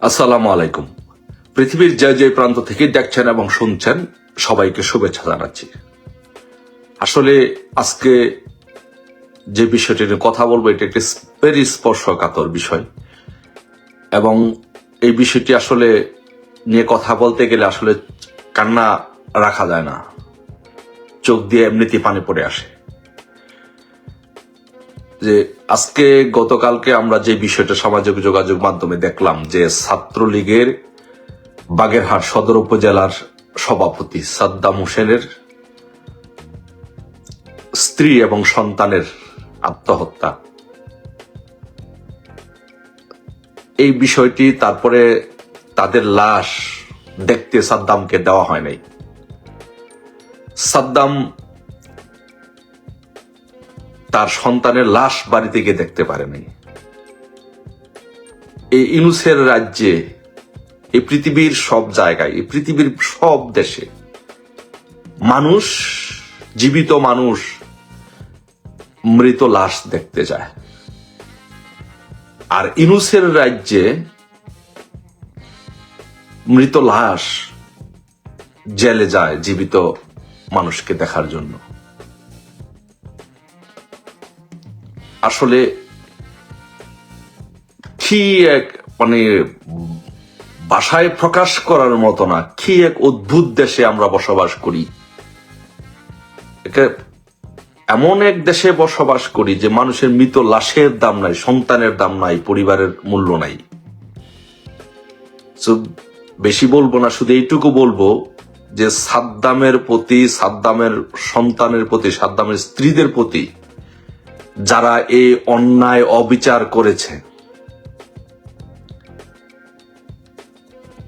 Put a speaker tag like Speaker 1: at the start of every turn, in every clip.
Speaker 1: আসসালামু আলাইকুম। পৃথিবীর যে যে প্রান্ত থেকে দেখছেন এবং শুনছেন সবাইকে শুভেচ্ছা জানাচ্ছি। আসলে আজকে যে বিষয়টি নিয়ে কথা বলবো এটা একটি ভেরি স্পর্শকাতর বিষয় এবং এই বিষয়টি আসলে নিয়ে কথা বলতে গেলে আসলে কান্না রাখা যায় না, চোখ দিয়ে এমনিতেই পানি পড়ে আসে। যে আজকে গতকালকে আমরা যে বিষয়টা সামাজিক যোগাযোগ মাধ্যমে দেখলাম যে ছাত্রলীগের বাগেরহাট সদর উপজেলার সভাপতি সাদ্দাম হোসেনের স্ত্রী এবং সন্তানের আত্মহত্যা, এই বিষয়টি তারপরে তাদের লাশ দেখতে সাদ্দামকে দেওয়া হয় নাই। সাদ্দাম তার সন্তানের লাশ বাড়িতে গিয়ে দেখতে পারে নাই। এই ইউনূসের রাজ্যে, এই পৃথিবীর সব জায়গায়, এই পৃথিবীর সব দেশে মানুষ, জীবিত মানুষ মৃত লাশ দেখতে যায়, আর ইউনূসের রাজ্যে মৃত লাশ জেলে যায় জীবিত মানুষকে দেখার জন্য। আসলে কি এক ভাষায় প্রকাশ করার মতো না, কি এক অদ্ভুত দেশে আমরা বসবাস করি। এমন এক দেশে বসবাস করি যে মানুষের মৃত লাশের দাম নাই, সন্তানের দাম নাই, পরিবারের মূল্য নাই। বেশি বলবো না, শুধু এইটুকু বলবো যে সাদ্দামের প্রতি, সাদ্দামের সন্তানের প্রতি, সাদ্দামের স্ত্রীদের প্রতি যারা এই অন্যায় অবিচার করেছে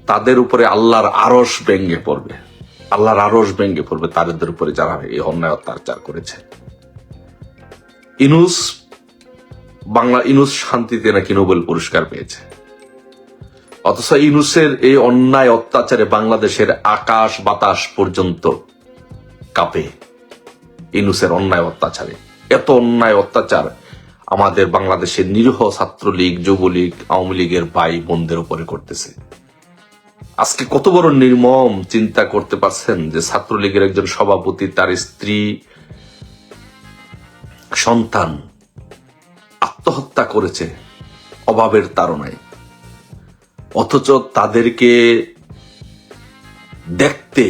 Speaker 1: তাদের উপরে আল্লাহর আরশ ভেঙে পড়বে, আল্লাহর আরশ ভেঙে পড়বে তাদের উপরে যারা এই অন্যায় অত্যাচার করেছে। ইউনূস শান্তিতে নাকি নোবেল পুরস্কার পেয়েছে, অথচ ইউনূসের এই অন্যায় অত্যাচারে বাংলাদেশের আকাশ বাতাস পর্যন্ত কাঁপে। ইউনূসের অন্যায় অত্যাচারে, এত অন্যায় অত্যাচার আমাদের বাংলাদেশের নিরীহ ছাত্রলীগ, যুবলীগ, আওয়ামী লীগের ভাই বোনদের উপরে করতেছে। আজকে কত বড় নির্মম চিন্তা করতে পারছেন যে ছাত্রলীগের একজন সভাপতি, তার স্ত্রী, সন্তান আত্মহত্যা করেছে অভাবের তাড়নায়, অথচ তাদেরকে দেখতে,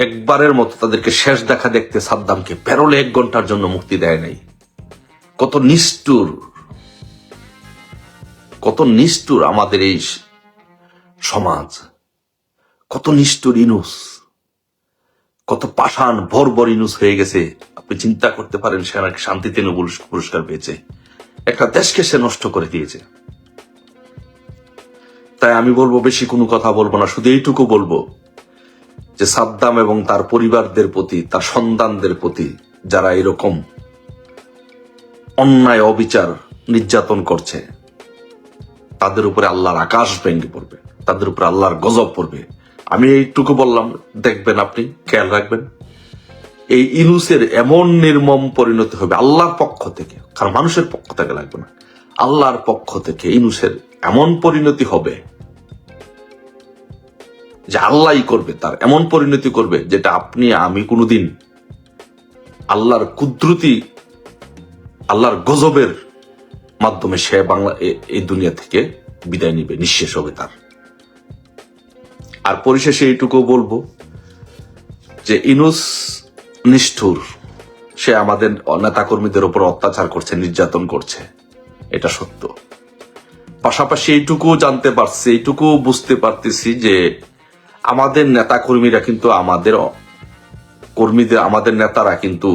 Speaker 1: একবারের মতো তাদেরকে শেষ দেখা দেখতে সাদ্দামকে পেরোলে 1 ঘন্টার জন্য মুক্তি দেয় নাই। কত নিষ্ঠুর, কত নিষ্ঠুর আমাদের এই সমাজ, কত নিষ্ঠুর ইউনূস, কত পাষাণ বর্বর ইউনূস হয়ে গেছে। আপনি চিন্তা করতে পারেন, সে নাকি শান্তিতে নোবেল পুরস্কার পেয়েছে, একটা দেশকে সে নষ্ট করে দিয়েছে। তাই আমি বলবো, বেশি কোনো কথা বলবো না, শুধু এইটুকু বলবো যে সাদ্দাম এবং তার পরিবারদের প্রতি, তার সন্তানদের প্রতি যারা এরকম অন্যায় অবিচার নির্যাতন করছে, তাদের উপরে আল্লাহর আকাশ ভেঙে পড়বে, তাদের উপরে আল্লাহর গজব পড়বে। আমি এইটুকু বললাম, দেখবেন, আপনি খেয়াল রাখবেন, এই ইউনূসের এমন নির্মম পরিণতি হবে আল্লাহর পক্ষ থেকে, কারণ মানুষের পক্ষ থেকে লাগবে না, আল্লাহর পক্ষ থেকে ইউনূসের এমন পরিণতি হবে যে আল্লাহই করবে, তার এমন পরিণতি করবে যেটা আপনি আমি কোনোদিন, আল্লাহর কুদরতি, আল্লাহর গজবের মাধ্যমে সে এই দুনিয়া থেকে বিদায় নিবে, নিঃশেষ হবে তার। আর পরিশেষে এইটুকু বলবো যে ইউনূস নিষ্ঠুর, সে আমাদের নেতাকর্মীদের উপর অত্যাচার করছে, নির্যাতন করছে, এটা সত্য। পাশাপাশি এইটুকু জানতে পারছি, এইটুকু বুঝতে পারতেছি যে আমাদের নেতাকর্মীরা কিন্তু, আমাদের নেতারা কিন্তু,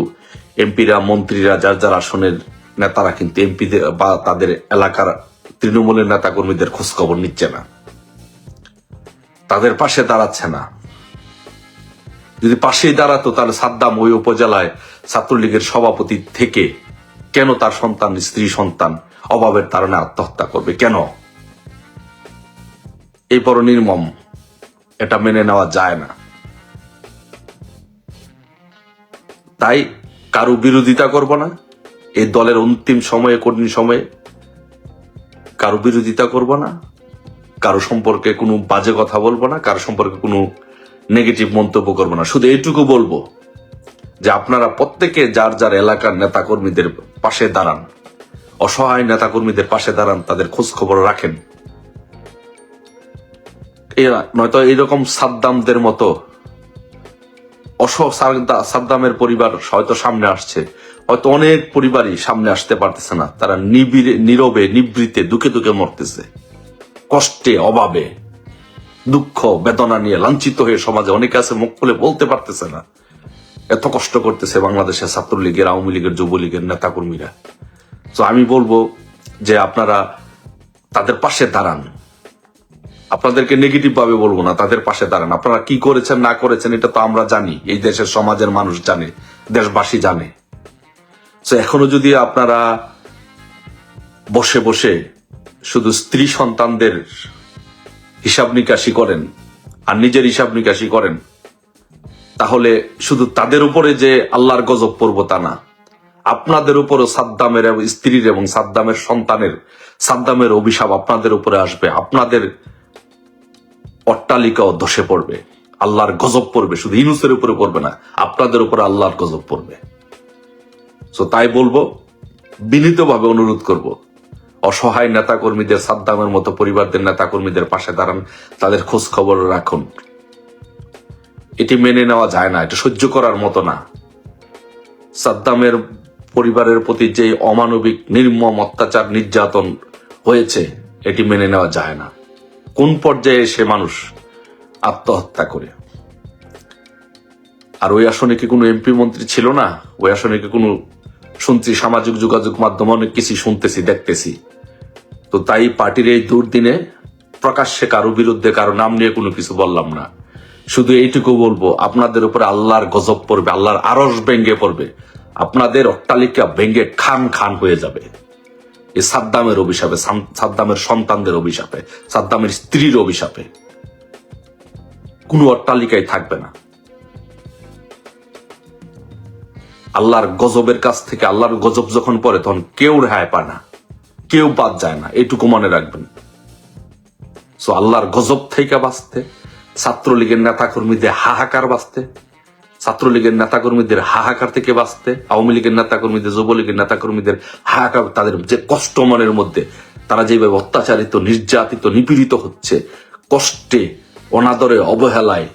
Speaker 1: এমপিরা, মন্ত্রীরা, যার যার আসনের নেতারা কিন্তু এমপিদের বা তাদের এলাকার তৃণমূলের নেতাকর্মীদের খোঁজ খবর নিচ্ছে না, তাদের পাশে দাঁড়াচ্ছে না। যদি পাশেই দাঁড়াতো তাহলে সাদ্দাম ওই উপজেলায় ছাত্রলীগের সভাপতি থেকে কেন তার সন্তান, স্ত্রী, সন্তান অভাবের কারণে আত্মহত্যা করবে? কেন? এই বড় নির্মম, এটা মেনে নেওয়া যায় না। তাই কারো বিরোধিতা করব না, এই দলের অন্তিম সময়ে, কঠিন সময়ে কারো বিরোধিতা করব না, কারো সম্পর্কে কোনো বাজে কথা বলবো না, কারো সম্পর্কে কোনো নেগেটিভ মন্তব্য করবো না। শুধু এইটুকু বলবো যে আপনারা প্রত্যেকে যার যার এলাকার নেতাকর্মীদের পাশে দাঁড়ান, অসহায় নেতাকর্মীদের পাশে দাঁড়ান, তাদের খোঁজ খবর রাখেন। নয়তো এইরকম সাদ্দামদের মতো সাদ্দামের পরিবার হয়তো সামনে আসছে, হয়তো অনেক পরিবারই সামনে আসতে পারতেছে না। তারা নীরবে নিবৃতে দুঃখে দুঃখে মরতেছে, কষ্টে অভাবে দুঃখ বেদনা নিয়ে লাঞ্ছিত হয়ে সমাজে অনেকে আছে, মুখ খুলে বলতে পারতেছে না, এত কষ্ট করতেছে বাংলাদেশের ছাত্রলীগের, আওয়ামী লীগের, যুবলীগের নেতাকর্মীরা। তো আমি বলবো যে আপনারা তাদের পাশে দাঁড়ান। আপনাদেরকে নেগেটিভ ভাবে বলবো না, তাদের পাশে দাঁড়ান। আপনারা কি করেছেন না করেছেন এটা তো আমরা জানি, এই দেশের সমাজের মানুষ জানে, দেশবাসী জানে। তো এখনো যদি আপনারা বসে বসে শুধু স্ত্রী সন্তানদের হিসাব নিকাশি করেন আর নিজের হিসাব নিকাশি করেন, তাহলে শুধু তাদের উপরে যে আল্লাহর গজব পড়বো তা না, আপনাদের উপরও সাদ্দামের স্ত্রীর এবং সাদ্দামের সন্তানের, সাদ্দামের অভিশাপ আপনাদের উপরে আসবে। আপনাদের অট্টালিকাও ধসে পড়বে, আল্লাহর গজব পড়বে। শুধু ইউনূসের উপরে পড়বে না, আপনাদের উপরে আল্লাহর গজব পড়বে। তো তাই বলবো, বিনীতভাবে অনুরোধ করব, অসহায় নেতাকর্মীদের, সাদ্দামের মতো পরিবারদের নেতাকর্মীদের পাশে দাঁড়ান, তাদের খোঁজ খবর রাখুন। এটি মেনে নেওয়া যায় না, এটা সহ্য করার মতো না। সাদ্দামের পরিবারের প্রতি যে অমানবিক নির্মম অত্যাচার নির্যাতন হয়েছে, এটি মেনে নেওয়া যায় না। কোন পর্যায়ে সে মানুষ আত্মহত্যা করে? আর ওই আসনে কি কোনো এমপি মন্ত্রী ছিল না? ওই আসনে কি কোনো, শুনছি সামাজিক যোগাযোগ মাধ্যমে অনেক কিছু শুনতেছি, দেখতেছি। তো তাই পার্টির এই দুর্দিনে প্রকাশ্যে কারো বিরুদ্ধে, কারো নাম নিয়ে কোনো কিছু বললাম না। শুধু এইটুকু বলবো, আপনাদের উপরে আল্লাহর গজব পড়বে, আল্লাহর আরশ ভেঙ্গে পড়বে, আপনাদের অট্টালিকা ভেঙ্গে খান খান হয়ে যাবে। এই সাদ্দামের অভিশাপে, সাদ্দামের সন্তানদের অভিশাপে, সাদ্দামের স্ত্রীর অভিশাপে কোনো অট্টালিকায় থাকবে না। আল্লাহর গজবের কাছ থেকে, আল্লাহর গজব যখন পড়ে তখন কেউ রেহাই পায় না, কেউ বাদ যায় না, এইটুকু মনে রাখবেন। সো আল্লাহর গজব থেকে বাঁচতে, ছাত্রলীগের নেতাকর্মীদের হাহাকার বাঁচতে, ছাত্রলীগের নেতাকর্মীদের হাহাকার থেকে বাঁচতে, আওয়ামী লীগের নেতাকর্মীদের, যুবলীগের নেতাকর্মীদের হাহাকার, তাদের যে কষ্ট মনের মধ্যে, তারা যেভাবে অত্যাচারিত, নির্যাতিত, নিপীড়িত হচ্ছে, কষ্টে, অনাদরে, অবহেলায়,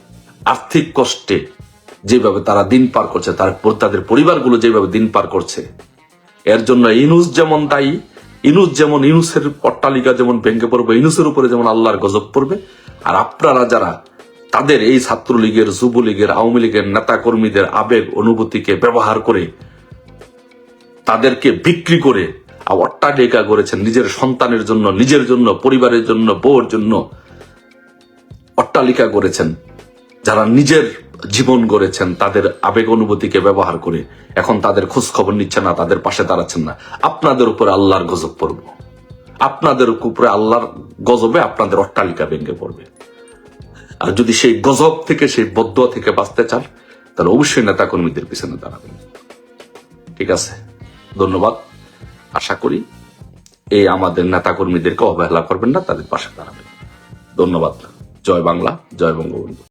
Speaker 1: আর্থিক কষ্টে যেভাবে তারা দিন পার করছে, তাদের পরিবারগুলো যেভাবে দিন পার করছে, এর জন্য ইউনূস যেমন দায়ী। ইউনূস যেমন, ইউনূসের অট্টালিকা যেমন ভেঙে পড়বে, ইউনূসের উপরে যেমন আল্লাহর গজব পড়বে। আর আপনারা যারা তাদের এই ছাত্রলীগের, যুবলীগের, আওয়ামী লীগের নেতাকর্মীদের আবেগ অনুভূতিকে ব্যবহার করে, তাদেরকে বিক্রি করে অট্টালিকা করেছেন, নিজের সন্তানের জন্য, নিজের জন্য, পরিবারের জন্য, বউর জন্য অট্টালিকা করেছেন, যারা নিজের জীবন গড়েছেন, তাদের আবেগ অনুভূতিকে ব্যবহার করে এখন তাদের খোঁজ খবর নিচ্ছে না, তাদের পাশে দাঁড়াচ্ছেন না, আপনাদের উপরে আল্লাহর গজব পড়বে। আপনাদের উপরে আল্লাহর গজবে আপনাদের অট্টালিকা ভেঙে পড়বে। আর যদি সেই গজব থেকে, সেই বদদুয়া থেকে বাঁচতে চান, তাহলে অবশ্যই নেতাকর্মীদের পিছনে দাঁড়াবেন। ঠিক আছে, ধন্যবাদ। আশা করি এই আমাদের নেতাকর্মীদেরকে অবহেলা করবেন না, তাদের পাশে দাঁড়াবেন। ধন্যবাদ। জয় বাংলা, জয় বঙ্গবন্ধু।